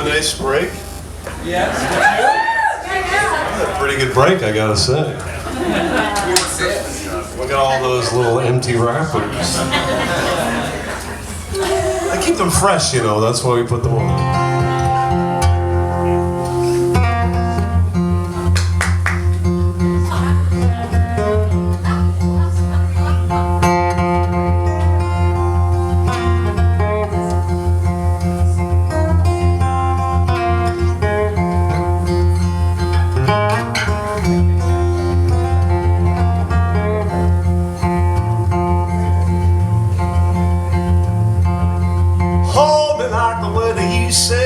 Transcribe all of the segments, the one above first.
a nice break? Yes. A pretty good break, I gotta say. Look at all those little empty wrappers. I keep them fresh, you know, that's why we put them on. Hold me like the weather you say.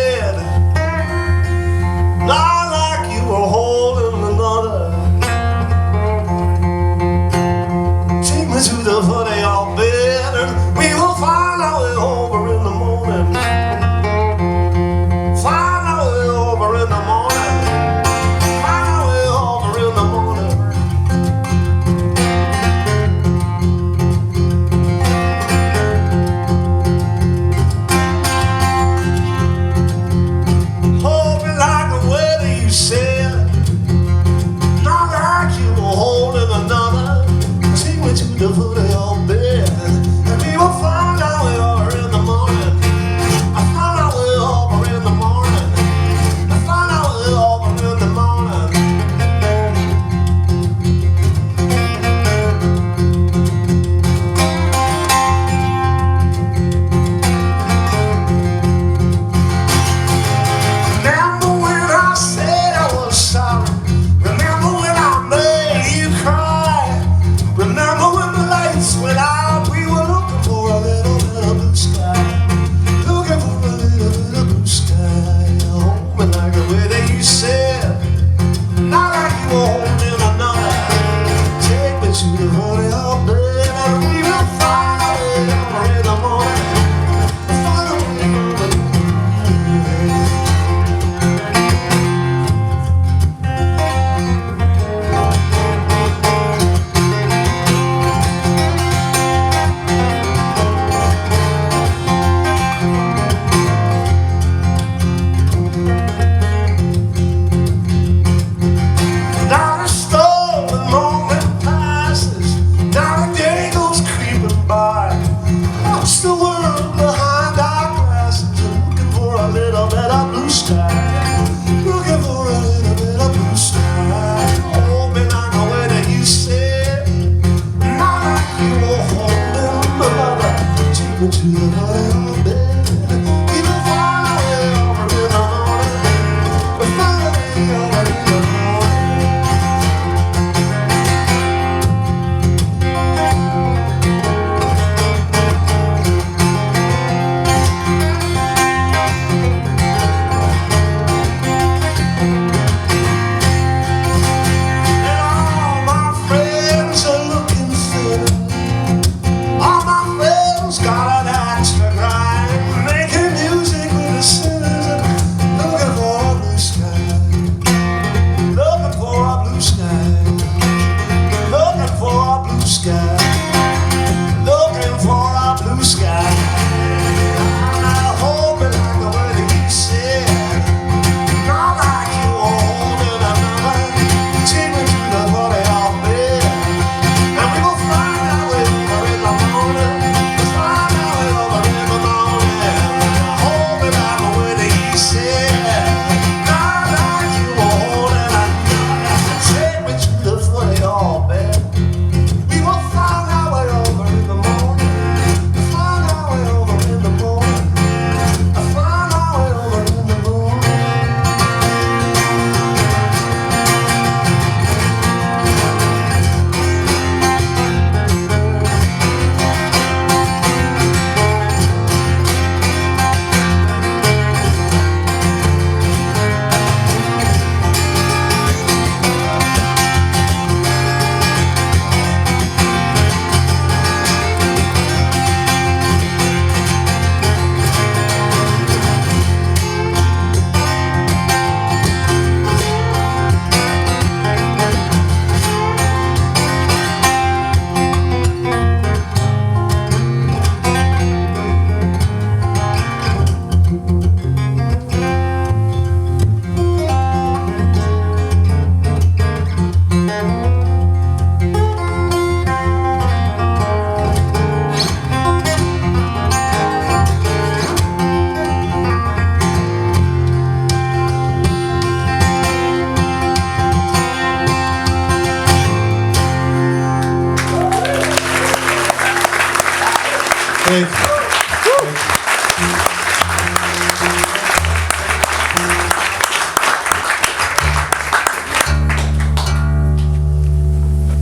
Thank you.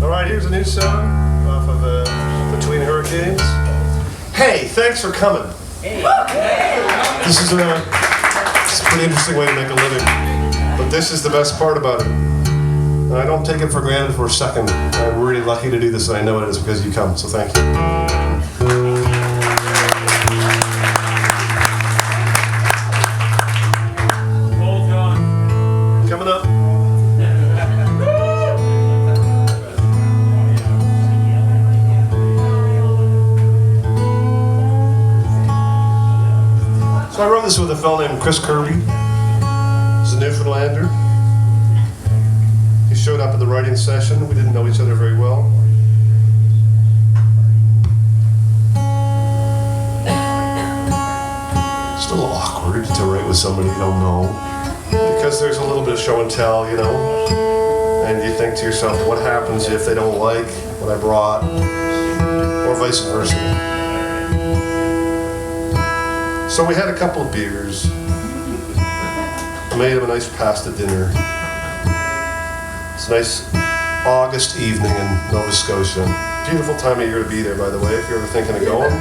All right, here's a new song off of Between Hurricanes. Hey, thanks for coming. This is a pretty interesting way to make a living, but this is the best part about it. And I don't take it for granted for a second. I'm really lucky to do this, and I know it is because you come, so thank you. Coming up. So I wrote this with a fellow named Chris Kirby. He's a Newfoundlander. He showed up at the writing session. We didn't know each other very well. It's a little awkward to write with somebody you don't know, because there's a little bit of show and tell, you know. And you think to yourself, what happens if they don't like what I brought, or vice versa. So we had a couple of beers, made him a nice pasta dinner. It's a nice August evening in Nova Scotia. Beautiful time of year to be there, by the way, if you're ever thinking of going.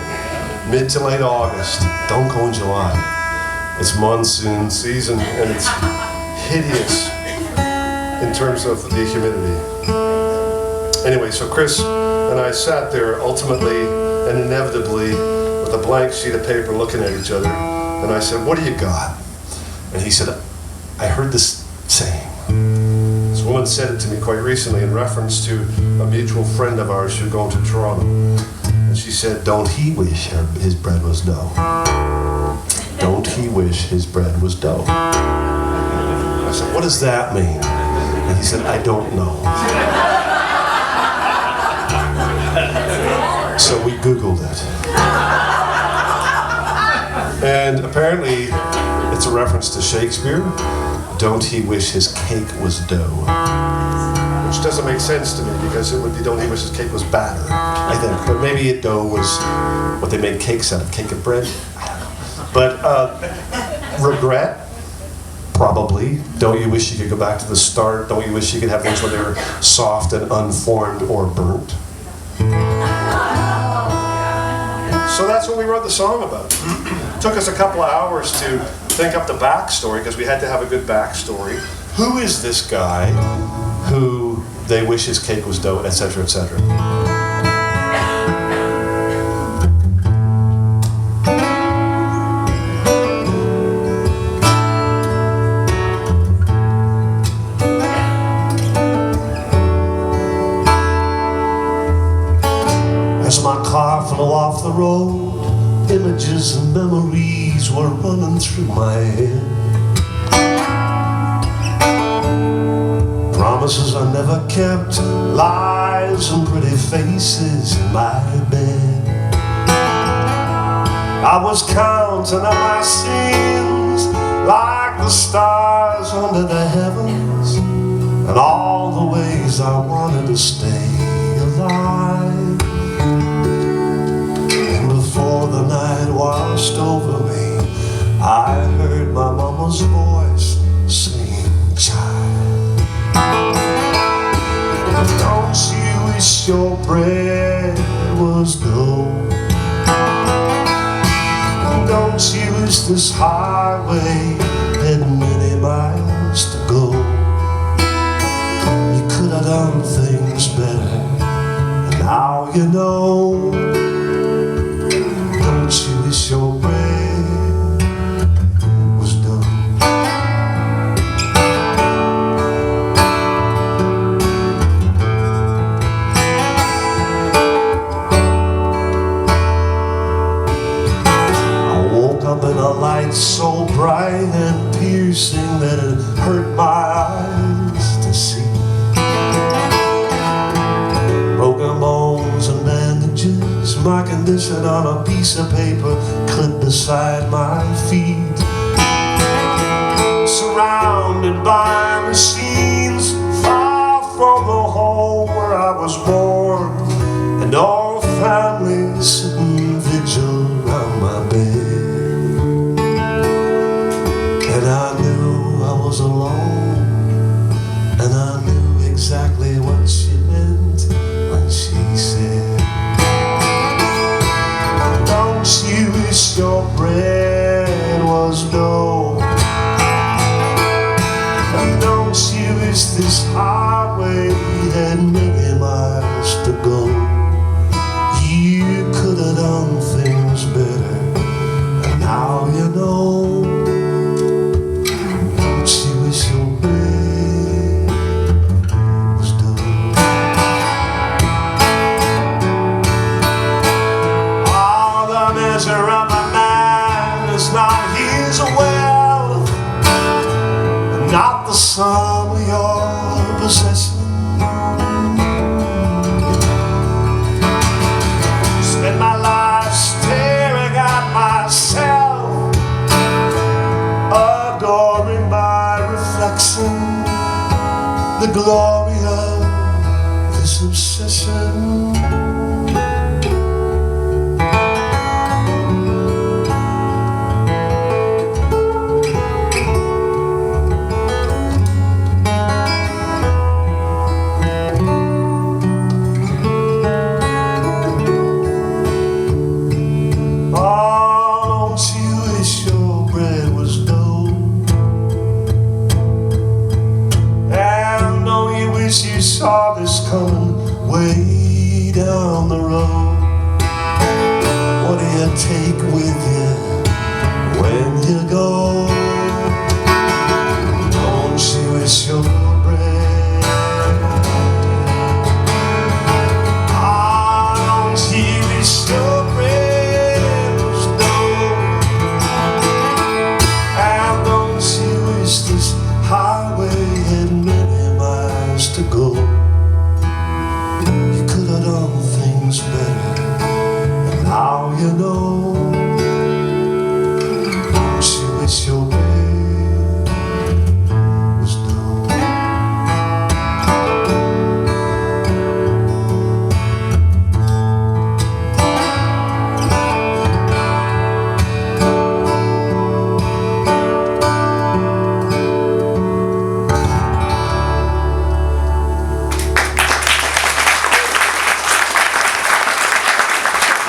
Mid to late August. Don't go in July. It's monsoon season and it's hideous in terms of the humidity. Anyway, so Chris and I sat there ultimately and inevitably with a blank sheet of paper looking at each other, and I said, what do you got? And he said, I heard this saying. This woman said it to me quite recently in reference to a mutual friend of ours who's going to Toronto. And she said, don't he wish his bread was dough? Don't he wish his bread was dough? I said, what does that mean? And he said, I don't know. So we Googled it. And apparently, it's a reference to Shakespeare. Don't he wish his cake was dough? Which doesn't make sense to me, because it would be don't he wish his cake was batter, I think. But maybe dough was what they made cakes out of, cake of bread. I don't know. But regret, probably. Don't you wish you could go back to the start? Don't you wish you could have things where they were soft and unformed or burnt? So that's what we wrote the song about. It took us a couple of hours to think up the backstory, because we had to have a good backstory. Who is this guy who they wish his cake was dough, etc., etc.? As my car flew off the road, images and memories were running through my head. Promises I never kept, lies and pretty faces in my bed. I was counting on my sins like the stars under the heavens, and all the ways I wanted to stay alive. And before the night washed over me, I heard my mama's voice saying, child, don't you wish your bread was dough? Don't you wish this highway had many miles to go? You could have done things better, and now you know. Don't you wish your bread was dough? Up in a light so bright and piercing that it hurt my eyes to see. Broken bones and bandages, my condition on a piece of paper clipped beside my feet. Surrounded by machines, far from the home where I was born, and all families sitting vigil glory of this obsession. You saw this coming way down the road. What do you take with you when you go? Don't you wish your